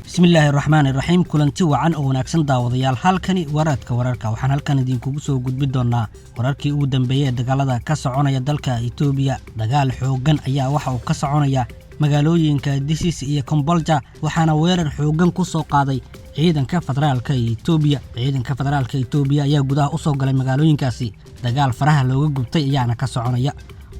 Bismillahirrahmanirrahiim kulanti wacan oo wanaagsan daawadayaal halkani wararka waxaan halkan idinkugu soo gudbin doonaa wararkii ugu dambeeyay ee dagaalada ka soconaya dalka Itoobiya. Dagaal xoogan ayaa waxa uu ka soconaya magaalooyinka Disis iyo Kombolja waxaana weerar xoogan ku soo qaaday ciidanka federaalka Itoobiya. Ciidanka federaalka Itoobiya ayaa gudaha u soo galay magaalooyinkaasi. Dagaal faraha looga gubtay ayaana ka soconaya.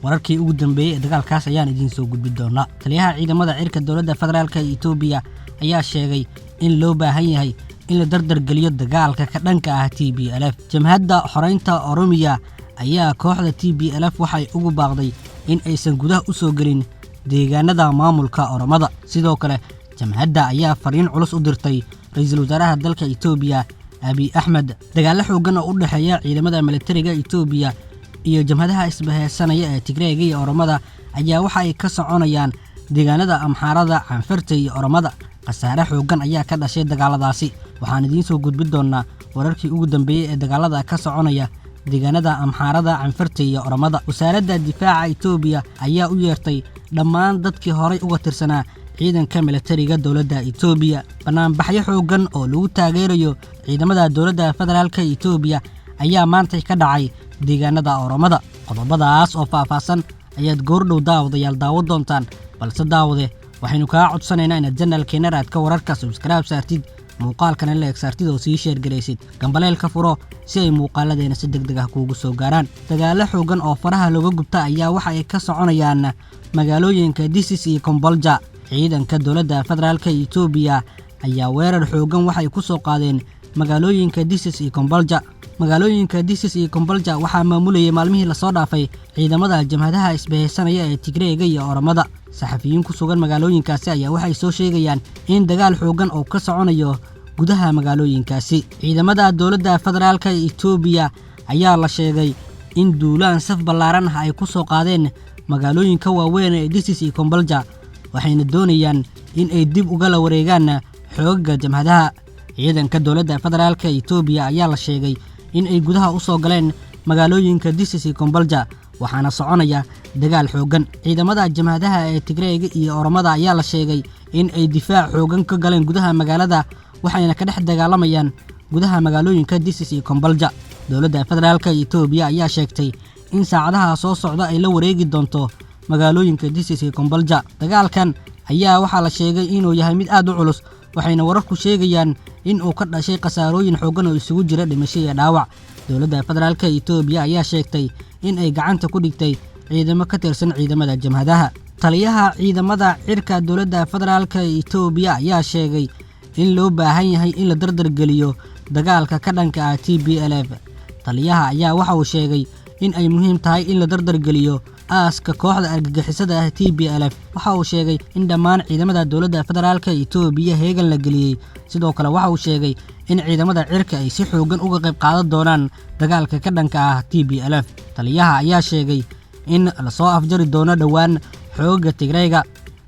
wararkii ugu dambeeyay ee dagaalkaas ayaan idin soo gudbin doonaa. Taliyaha ciidamada cirka dawladda federaalka Itoobiya ayaa sheegay in loo baahan yahay in la dardar geliyo dagaalka ka dhanka ah TPLF. Jamhadda Xoreynta Oromiya ayaa kooxda TPLF waxay ugu baaqday in aysan gudaha u soo gelin deegaanada maamulka Oromada. Sidoo kale jamhadda ayaa fariin culus u dirtay ra'iisul wasaaraha dalka Itoobiya Abiy Ahmed. Dagaal xoogan oo u dhaxeeya ciidamada militariga Itoobiya iyo jamhadaha isbahaysanaya ee Tigreega iyo Oromada ayaa waxa ay ka soconayaan deegaanada Amxaarada, Canfarta iyo Oromada. Qasaare xoogan ayaa ka dhashay dagaaladaasi. Waxaan idin soo gudbin doonaa wararkii ugu dambeeyay ee dagaalada ka soconaya deegaanada Amxaarada, Canfarta iyo Oromada. Wasaaradda Difaaca Itoobiya ayaa u yeertay dhammaan dadkii horay uga tirsanaa ciidanka militariga dawladda Itoobiya. Banaanbaxyo xoogan oo lagu taageerayo ciidamada dawladda federaalka Itoobiya ayaa maanta ka dhacay deegaanada Oromada. Qodobadaas oo faahfaahsan ayaad goordhow daawadayaal daawan doontaan, balse daawade waxaynu kaa codsanaynaa inaad channelkeena raadka wararka subscribe saartid, muuqaalkana la saartid oo sii share gareysid, gambaleelka furo si ay muuqaaladeena si degdeg ah kuugu soo gaaraan. Dagaal xoogan oo faraha looga gubta ayaa waxa ay ka soconayaan magaalooyinka Disis iyo Kombolja. ciidanka dawladda federaalka Itoobiya ayaa weerar xoogan waxay ku soo qaadeen magaalooyinka Disis iyo Kombolja. magaalooyinka Disis iyo Kombolja waxaa maamulayay maalmihii la soo dhaafay ciidamada jamhadaha isbahaysanaya ee Tigreega iyo Oromada. saxafiyiin ku sugan magaalooyinkaasi ayaa waxay soo sheegayaan in dagaal xoogan oo ka soconayo gudaha magaalooyinkaasi. ciidamada dawladda federaalka Itoobiya ayaa la sheegay in duulaan saf ballaaran ah ay ku soo qaadeen magaalooyinka waaweyn ee Disis iyo Kombolja, waxayna doonayaan in ay dib uga la wareegaan xoogga jamhadaha. ciidanka dawladda federaalka Itoobiya ayaa la sheegay in ay gudaha u soo galeen magaalooyinka Disis iyo Kombolja, waxaana soconaya dagaal xoogan. ciidamada jamhadaha ee Tigreega iyo Oromada ayaa la sheegay in ay difaac xoogan ka galeen gudaha magaalada, waxayna ka dhex dagaalamayaan gudaha magaalooyinka Disis iyo Kombolja. dawladda federaalka Itoobiya ayaa sheegtay in saacadaha soo socda ay la wareegi doonto magaalooyinka Disis iyo Kombolja. dagaalkan ayaa waxaa la sheegay inuu yahay mid aad u culus, waxayna wararku sheegayaan in uu ka dhashay qasaarooyin xoogan oo isugu jira dhimasho iyo dhaawac. dawladda federaalka Itoobiya ayaa sheegtay in ay gacanta ku dhigtay ciidamo ka tirsan ciidamada jamhadaha. taliyaha ciidamada cirka dawladda federaalka Itoobiya ayaa sheegay in loo baahan yahay in la dardar geliyo dagaalka ka dhanka ah TPLF. taliyaha ayaa waxa uu sheegay in ay muhiim tahay in la dardar geliyo aaska kooxda argagixisada ah TPLF. waxa uu sheegay in dhammaan ciidamada dawladda federaalka Itoobiya heegan la geliyay. sidoo kale waxa uu sheegay in ciidamada cirka ay si xoogan uga qayb qaadan doonaan dagaalka ka dhanka ah TPLF. taliyaha ayaa sheegay in la soo afjari doono dhawaan xoogga Tigreega.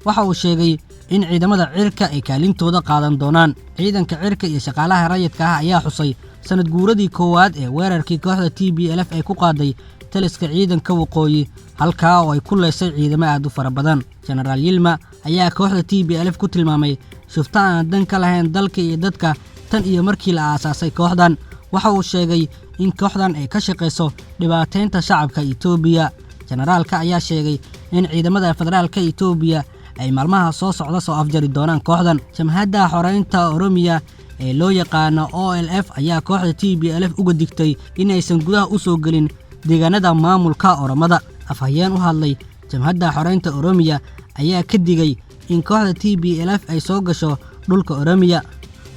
waxa uu sheegay in ciidamada cirka ay kaalintooda qaadan doonaan. ciidanka cirka iyo shaqaalaha rayidka ah ayaa xusay sanad guuradii koowaad ee weerarkii kooxda TPLF ay ku qaaday taliska ciidanka waqooyi, halkaa oo ay ku leesay ciidamo aad u fara badan. Generaal Yilma ayaa kooxda TPLF ku tilmaamay shufta aan dan ka lahayn dalka iyo dadka tan iyo markii la aasaasay kooxdan. waxa uu sheegay in kooxdan ay ka shaqeyso dhibaateynta shacabka Itoobiya. generaalka ayaa sheegay in ciidamada federaalka Itoobiya ay maalmaha soo socda soo afjari doonaan kooxdan. jamhadda Xoreynta Oromiya ee loo yaqaano OLF ayaa kooxda TPLF uga digtay inaysan gudaha u soo gelin deegaanada maamulka Oromada. afhayeen u hadlay jamhadda Xoreynta Oromiya ayaa ka digay in kooxda TPLF ay soo gasho dhulka Oromiya.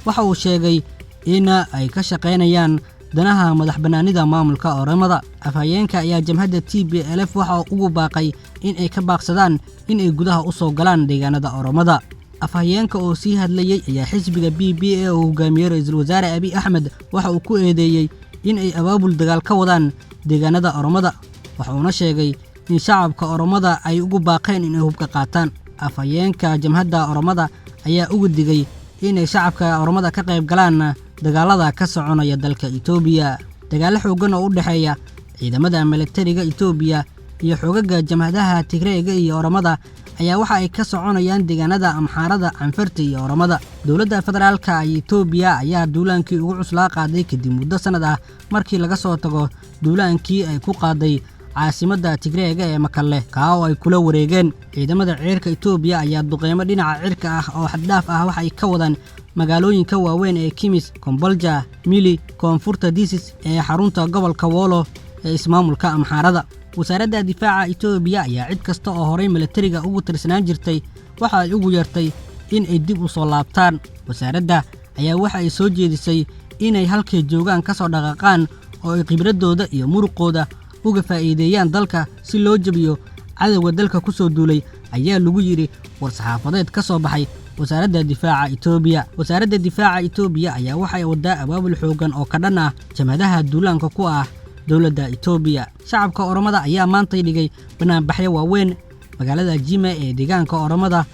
waxa uu sheegay in ay ka shaqeynayaan danaha madax banaanida maamulka Oromada. afhayeenka ayaa jamhadda TPLF waxa uu ugu baaqay in ay ka baaqsadaan in ay gudaha u soo galaan deegaanada Oromada. afhayeenka oo sii hadlayay ayaa xisbiga BBA oo hogaamiyay ra'iisul wasaare Abiy Ahmed waxa uu ku eedeeyay in ay abaabul dagaal ka wadaan deegaanada Oromada. waxa uu sheegay in shacabka Oromada ay ugu baaqeen in ay hubka qaataan. afhayeenka jamhadda Oromada ayaa ugu digay in ay shacabka Oromada ka qayb galaan dagaalada ka soconaya dalka Itoobiya. dagaal xoogan oo u dhaxeeya ciidamada militariga Itoobiya iyo xoogagga jamhadaha Tigreega iyo Oromada ayaa waxa ay ka soconayaan deegaanada Amxaarada, Canfarta iyo Oromada. Dowladda federaalka Itoobiya ayaa duulaankii ugu cuslaa qaaday kadib muddo sanad ah markii laga soo tago duulaankii ay ku qaaday caasimadda Tigreega ee Makalle oo ay kula wareegeen. Ciidamada cirka Itoobiya ayaa duqeymo dhinaca cirka ah oo xad dhaaf ah waxa ay ka wadaan magaalooyinka waaweyn ee Kimis, Kombolja, Mili, Koonfurta Disis ee xarunta gobolka Wollo ee ismaamulka Amxaarada. wasaaradda difaaca Itoobiya ayaa cid kasta oo horay militariga ugu tirsanaan jirtay waxa ay ugu yeertay in ay dib u soo laabtaan. wasaaradda ayaa waxa ay soo jeedisay inay halkay joogaan ka soo dhaqaaqaan oo ay khibradooda iyo muruqooda uga faa'iideeyaan dalka si loo jabiyo cadawga dalka ku soo duulay ayaa lagu yiri war-saxaafadeed ka soo baxay wasaaradda difaaca Itoobiya. wasaaradda difaaca Itoobiya ayaa waxa ay wadaa abaabul xoogan oo ka dhan ah jamhadaha duulaanka ku ah dowladda Itoobiya. shacabka Oromada ayaa maanta dhigay banaanbaxyo waaweyn magaalada Jimma ee deegaanka Oromada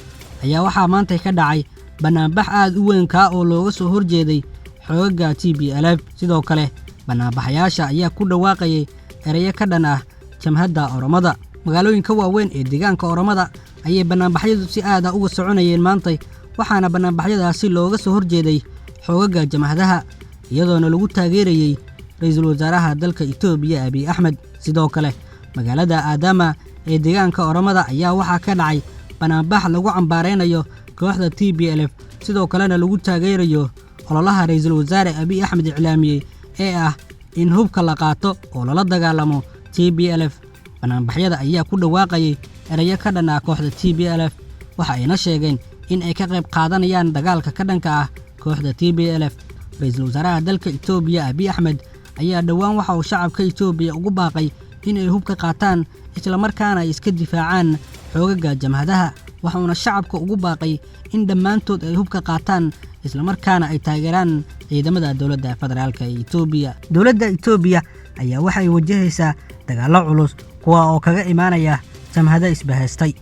ayaa waxaa maanta ka dhacay banaanbax aad u weyn oo looga soo horjeeday xoogagga TPLF. sidoo kale banaanbaxayaasha ayaa ku dhawaaqayay erayo ka dhan ah jamhadda Oromada. magaalooyinka waaweyn ee deegaanka Oromada ayay banaanbaxyadu si aad ah uga soconayeen maanta, waxaana banaanbaxyadaasi looga soo horjeeday xoogagga jamhadaha iyadoona lagu taageerayay ra'iisul wasaaraha dalka Itoobiya Abiy Ahmed. sidoo kale magaalada Adama ee deegaanka Oromada ayaa waxaa ka dhacay banaanbax lagu cambaareynayo kooxda TPLF, sidoo kalena lagu taageerayo ololaha ra'iisul wasaare Abiy Ahmed iclaamiyay ee ah in hubka la qaato oo lala dagaalamo TPLF. banaanbaxyada ayaa ku dhawaaqayay erayo ka dhan ah kooxda TPLF, waxa ayna sheegeen in ay ka qayb qaadanayaan dagaalka ka dhanka ah kooxda TPLF. ra'iisul wasaaraha dalka Itoobiya Abiy Ahmed ayaa dhawaan waxa uu shacabka Itoobiya ugu baaqay in ay hubka qaataan isla markaana ay iska difaacaan xoogagga jamhadaha. waxaana shacabka ugu baaqay in dhammaantood ay hubka qaataan isla markaana ay taageeraan ciidamada dowladda federaalka ee Itoobiya. dowladda Itoobiya ayaa waxa ay wajahaysaa dagaallo culus kuwa oo kaga imaanaya jamhada isbahaystay,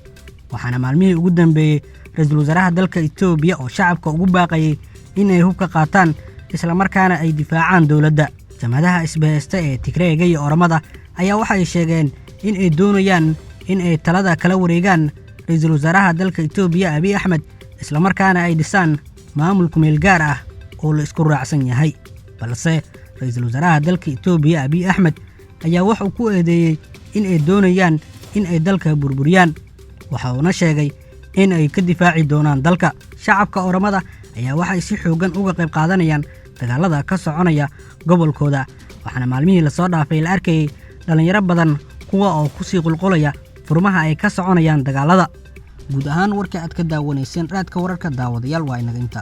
waxaana maalmihii ugu dambeeyay ra'iisul wasaaraha dalka Itoobiya oo shacabka ugu baaqayay in ay hubka qaataan isla markaana ay difaacaan dowladda. jamhadaha isbahaystay ee Tigreega iyo Oromada ayaa waxa ay sheegeen in ay doonayaan in ay talada kala wareegaan ra'iisul wasaaraha dalka Itoobiya Abiy Ahmed isla markaana ay dhisaan maamul ku meel gaar ah oo la isku raacsan yahay. balse ra'iisul wasaaraha dalka Itoobiya Abiy Ahmed ayaa wax uu ku eedeeyay in ay doonayaan in ay dalka burburiyaan, waxa uuna sheegay in ay ka difaaci doonaan dalka. shacabka Oromada ayaa waxay si xoogan uga qayb qaadanayaan dagaalada ka soconaya gobolkooda, waxaana maalmihii la soo dhaafay la arkayay dhalinyaro badan kuwa oo ku sii qulqulaya furmaha ay ka soconayaan dagaalada. guud ahaan warka aad ka daawanayseen raadka wararka daawadayaal waa inaga inta.